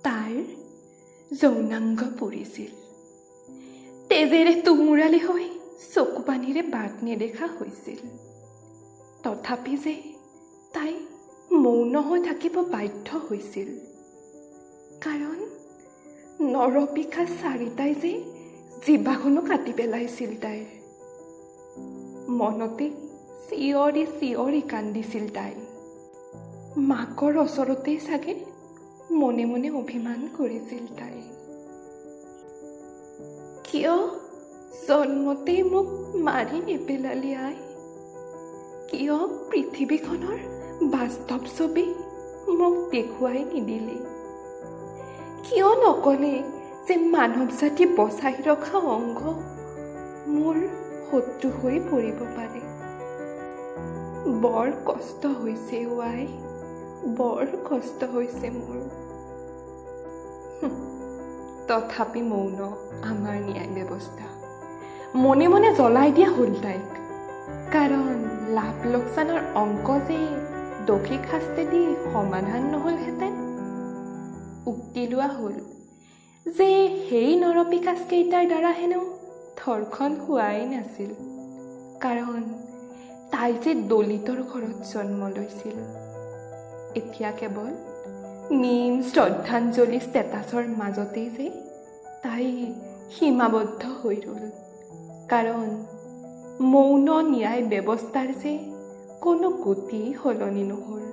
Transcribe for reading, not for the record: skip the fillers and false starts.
তাইৰ যৌনাংগ পৰিছিল। তেজেৰে তুমুৰালি হৈ চকু পানীৰে বাট নেদেখা হৈছিল। তথাপি যে তাই মৌন হৈ থাকিব বাধ্য হৈছিল, কাৰণ নৰপিশাচ চাৰিটাই যে জিভাখনো কাটি পেলাইছিল তাইৰ। মনতে চিঞৰি চিঞৰি কান্দিছিল তাই। মাকৰ ওচৰতেই চাগে মনে মনে অভিমান কৰিছিল তাই। কিয় জন্মতেই মোক মাৰি নেপেলালি আই? কিয় পৃথিৱীখনৰ বাস্তৱ ছবি মোক দেখুৱাই নিদিলি? কিয় নকলে যে মানৱ জাতি বচাই ৰখা অংগ মোৰ শত্ৰু হৈ পৰিব পাৰে? বৰ কষ্ট হৈছে আই, বৰ কষ্ট হৈছে মোৰ। তথাপি মৌন আমাৰ ন্যায় ব্যৱস্থা। মনে মনে জ্বলাই দিয়া হ'ল তাইক, কাৰণ লাভ লোকচানৰ অংক যে দোষীক শাস্তি দি সমাধান নহ'লহেঁতেন। উক্তি লোৱা হ'ল যে সেই নৰপিশাচ কেইটাৰ দ্বাৰা হেনো ধৰ্ষণ হোৱাই নাছিল, কাৰণ তাই যে দলিতৰ ঘৰত জন্ম লৈছিল। এতিয়া কেৱল নিম শ্ৰদ্ধাঞ্জলি ষ্টেটাছৰ মাজতেই যে তাই সীমাবদ্ধ হৈ ৰ'ল, কাৰণ মৌন ন্যায় ব্যৱস্থাৰ যে কোনো গতি সলনি নহ'ল।